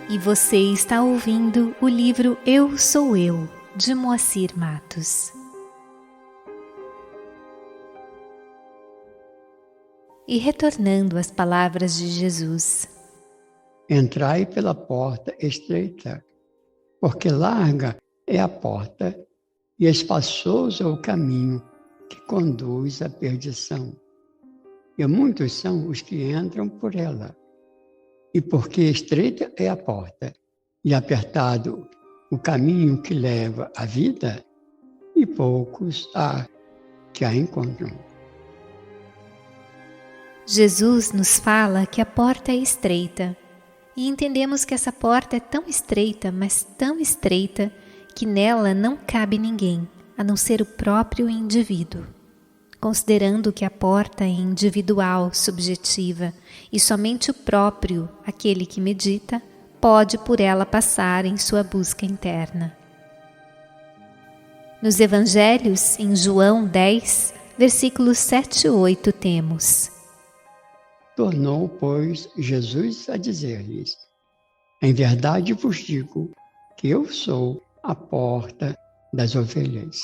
E você está ouvindo o livro Eu Sou Eu, de Moacir Matos. E retornando às palavras de Jesus: Entrai pela porta estreita, porque larga é a porta e espaçoso é o caminho que conduz à perdição. E muitos são os que entram por ela. E porque estreita é a porta e apertado o caminho que leva à vida, e poucos há que a encontram. Jesus nos fala que a porta é estreita, e entendemos que essa porta é tão estreita, mas tão estreita, que nela não cabe ninguém, a não ser o próprio indivíduo. Considerando que a porta é individual, subjetiva, e somente o próprio, aquele que medita, pode por ela passar em sua busca interna. Nos Evangelhos, em João 10, versículos 7 e 8, temos: Tornou, pois, Jesus a dizer-lhes: Em verdade vos digo que eu sou a porta das ovelhas.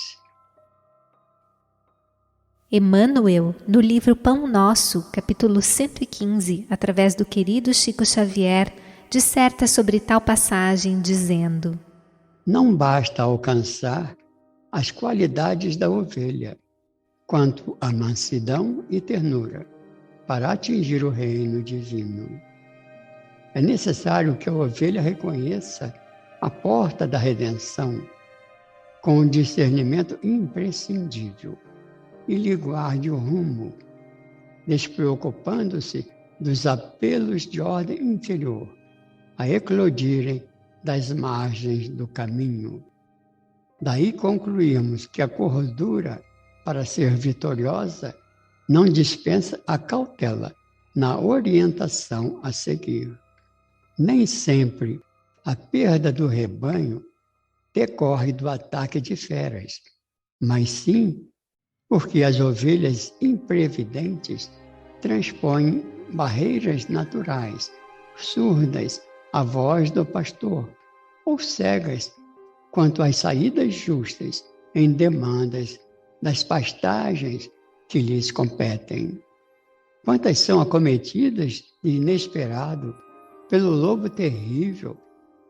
Emmanuel, no livro Pão Nosso, capítulo 115, através do querido Chico Xavier, disserta sobre tal passagem dizendo: Não basta alcançar as qualidades da ovelha, quanto a mansidão e ternura, para atingir o reino divino. É necessário que a ovelha reconheça a porta da redenção com um discernimento imprescindível e lhe guarde o rumo, despreocupando-se dos apelos de ordem inferior a eclodirem das margens do caminho. Daí concluímos que a cordura, para ser vitoriosa, não dispensa a cautela na orientação a seguir. Nem sempre a perda do rebanho decorre do ataque de feras, mas sim porque as ovelhas imprevidentes transpõem barreiras naturais, surdas à voz do pastor, ou cegas quanto às saídas justas em demandas das pastagens que lhes competem. Quantas são acometidas de inesperado pelo lobo terrível,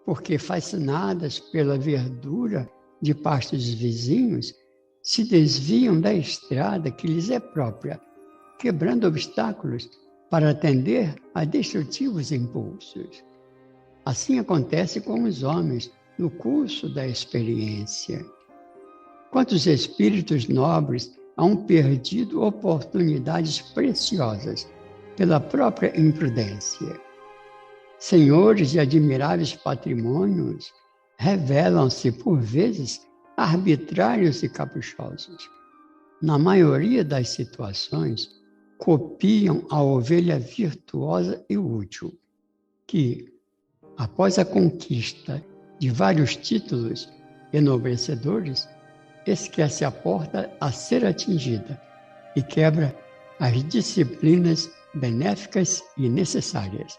porque fascinadas pela verdura de pastos vizinhos, se desviam da estrada que lhes é própria, quebrando obstáculos para atender a destrutivos impulsos. Assim acontece com os homens no curso da experiência. Quantos espíritos nobres hão perdido oportunidades preciosas pela própria imprudência. Senhores de admiráveis patrimônios revelam-se, por vezes, arbitrários e caprichosos. Na maioria das situações, copiam a ovelha virtuosa e útil, que, após a conquista de vários títulos enobrecedores, esquece a porta a ser atingida e quebra as disciplinas benéficas e necessárias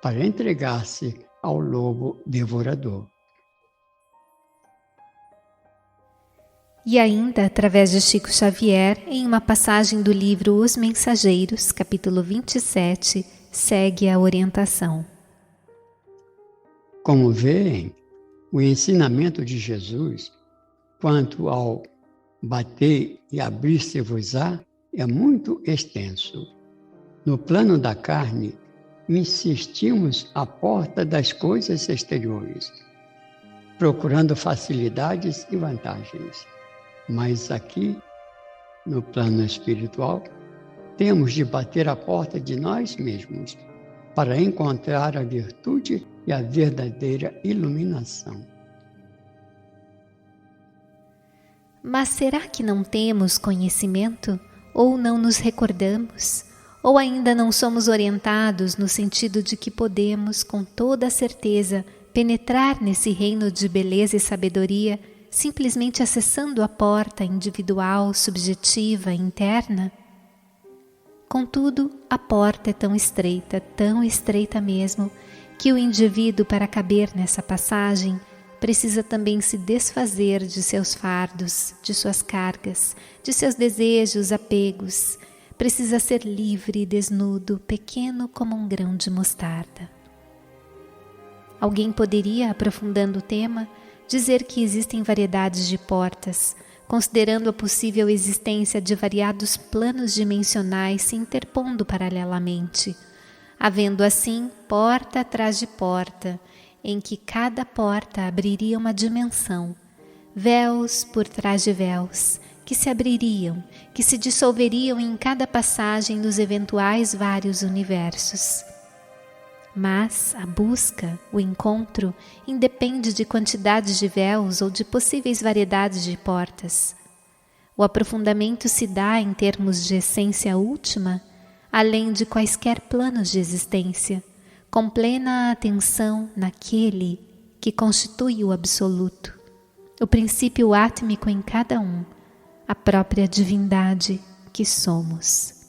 para entregar-se ao lobo devorador. E ainda, através de Chico Xavier, em uma passagem do livro Os Mensageiros, capítulo 27, segue a orientação. Como veem, o ensinamento de Jesus, quanto ao bater e abrir-se-vos-á, é muito extenso. No plano da carne, insistimos à porta das coisas exteriores, procurando facilidades e vantagens. Mas aqui, no plano espiritual, temos de bater a porta de nós mesmos para encontrar a virtude e a verdadeira iluminação. Mas será que não temos conhecimento? Ou não nos recordamos? Ou ainda não somos orientados no sentido de que podemos, com toda a certeza, penetrar nesse reino de beleza e sabedoria, simplesmente acessando a porta individual, subjetiva, interna? Contudo, a porta é tão estreita mesmo, que o indivíduo, para caber nessa passagem, precisa também se desfazer de seus fardos, de suas cargas, de seus desejos, apegos. Precisa ser livre e desnudo, pequeno como um grão de mostarda. Alguém poderia, aprofundando o tema, dizer que existem variedades de portas, considerando a possível existência de variados planos dimensionais se interpondo paralelamente, havendo assim porta atrás de porta, em que cada porta abriria uma dimensão, véus por trás de véus, que se abririam, que se dissolveriam em cada passagem dos eventuais vários universos. Mas a busca, o encontro, independe de quantidades de véus ou de possíveis variedades de portas. O aprofundamento se dá em termos de essência última, além de quaisquer planos de existência, com plena atenção naquele que constitui o absoluto, o princípio átmico em cada um, a própria divindade que somos.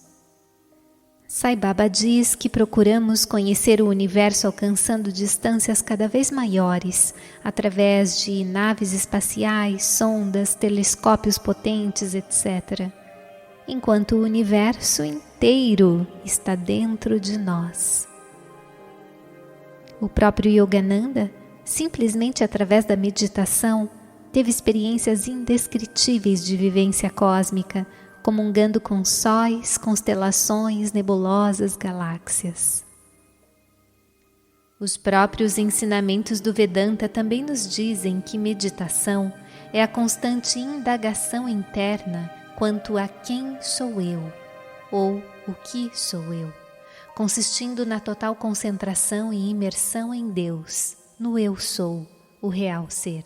Sai Baba diz que procuramos conhecer o universo alcançando distâncias cada vez maiores, através de naves espaciais, sondas, telescópios potentes, etc., enquanto o universo inteiro está dentro de nós. O próprio Yogananda, simplesmente através da meditação, teve experiências indescritíveis de vivência cósmica, comungando com sóis, constelações, nebulosas, galáxias. Os próprios ensinamentos do Vedanta também nos dizem que meditação é a constante indagação interna quanto a quem sou eu, ou o que sou eu, consistindo na total concentração e imersão em Deus, no eu sou, o real ser.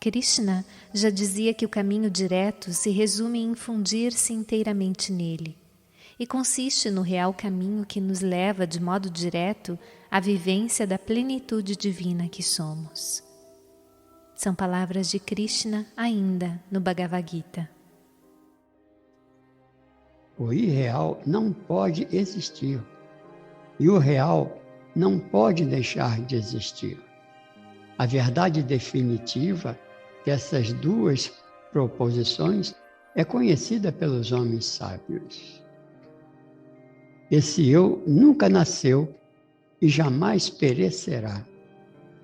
Krishna já dizia que o caminho direto se resume em fundir-se inteiramente nele, e consiste no real caminho que nos leva de modo direto à vivência da plenitude divina que somos. São palavras de Krishna ainda no Bhagavad Gita. O irreal não pode existir, e o real não pode deixar de existir. A verdade definitiva dessas duas proposições é conhecida pelos homens sábios. Esse eu nunca nasceu e jamais perecerá.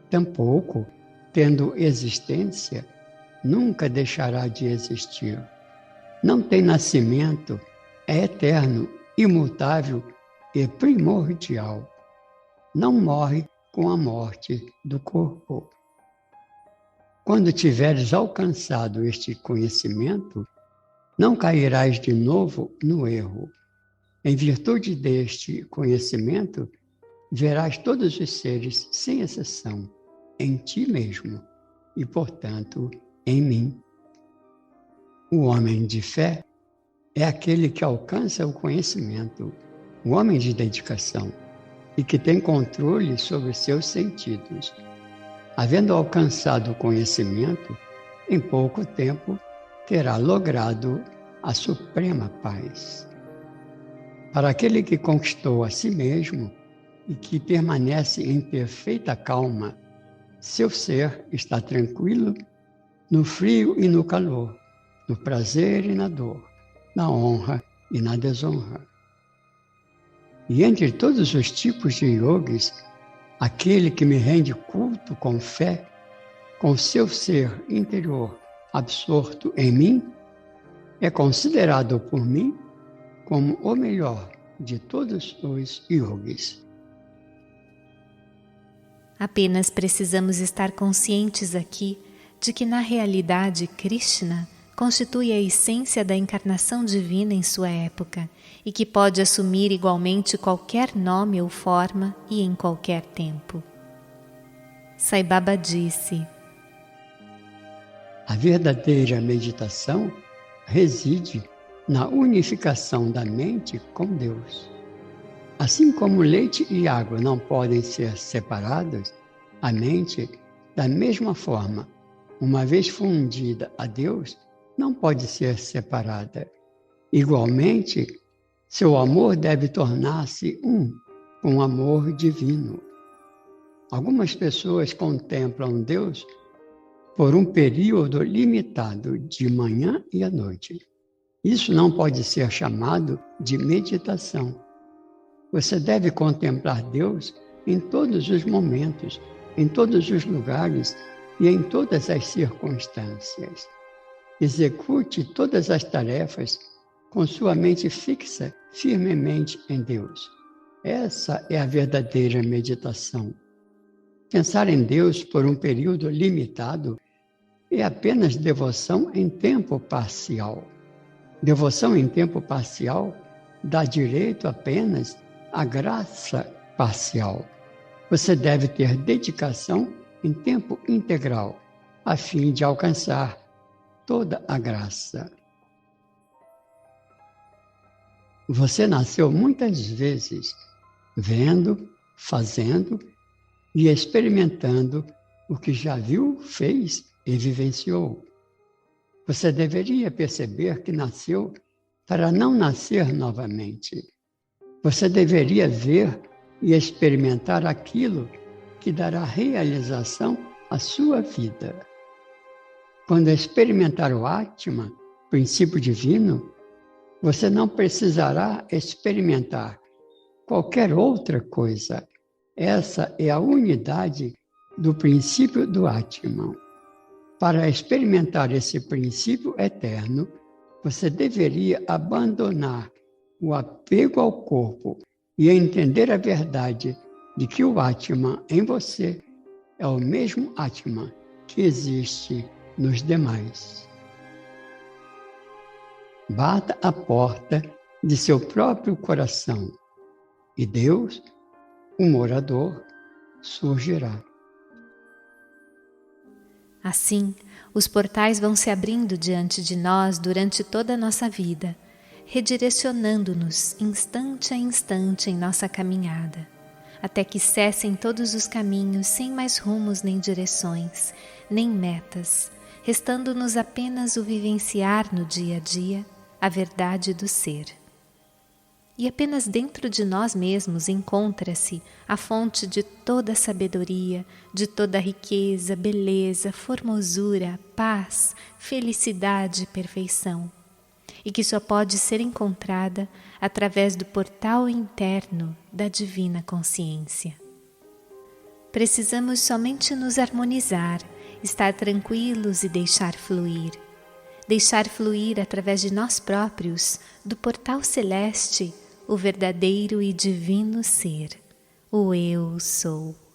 Tampouco, tendo existência, nunca deixará de existir. Não tem nascimento, é eterno, imutável e primordial. Não morre com a morte do corpo. Quando tiveres alcançado este conhecimento, não cairás de novo no erro. Em virtude deste conhecimento, verás todos os seres, sem exceção, em ti mesmo e, portanto, em mim. O homem de fé é aquele que alcança o conhecimento, o homem de dedicação, e que tem controle sobre seus sentidos. Havendo alcançado o conhecimento, em pouco tempo terá logrado a suprema paz. Para aquele que conquistou a si mesmo e que permanece em perfeita calma, seu ser está tranquilo no frio e no calor, no prazer e na dor, na honra e na desonra. E entre todos os tipos de yogis, aquele que me rende culto com fé, com seu ser interior absorto em mim, é considerado por mim como o melhor de todos os yogis. Apenas precisamos estar conscientes aqui de que, na realidade, Krishna constitui a essência da encarnação divina em sua época e que pode assumir igualmente qualquer nome ou forma e em qualquer tempo. Sai Baba disse: a verdadeira meditação reside na unificação da mente com Deus. Assim como leite e água não podem ser separados, a mente, da mesma forma, uma vez fundida a Deus, não pode ser separada. Igualmente, seu amor deve tornar-se um com amor divino. Algumas pessoas contemplam Deus por um período limitado de manhã e à noite. Isso não pode ser chamado de meditação. Você deve contemplar Deus em todos os momentos, em todos os lugares e em todas as circunstâncias. Execute todas as tarefas com sua mente fixa firmemente em Deus. Essa é a verdadeira meditação. Pensar em Deus por um período limitado é apenas devoção em tempo parcial. Devoção em tempo parcial dá direito apenas à graça parcial. Você deve ter dedicação em tempo integral, a fim de alcançar toda a graça. Você nasceu muitas vezes vendo, fazendo e experimentando o que já viu, fez e vivenciou. Você deveria perceber que nasceu para não nascer novamente. Você deveria ver e experimentar aquilo que dará realização à sua vida. Quando experimentar o Atman, princípio divino, você não precisará experimentar qualquer outra coisa. Essa é a unidade do princípio do Atman. Para experimentar esse princípio eterno, você deveria abandonar o apego ao corpo e entender a verdade de que o Atman em você é o mesmo Atman que existe nos demais. Bata a porta de seu próprio coração e Deus, o morador, surgirá. Assim, os portais vão se abrindo diante de nós durante toda a nossa vida, redirecionando-nos instante a instante em nossa caminhada, até que cessem todos os caminhos sem mais rumos nem direções, nem metas, restando-nos apenas o vivenciar no dia a dia a verdade do ser. E apenas dentro de nós mesmos encontra-se a fonte de toda a sabedoria, de toda a riqueza, beleza, formosura, paz, felicidade e perfeição, e que só pode ser encontrada através do portal interno da divina consciência. Precisamos somente nos harmonizar, estar tranquilos e deixar fluir através de nós próprios, do portal celeste, o verdadeiro e divino ser, o Eu Sou.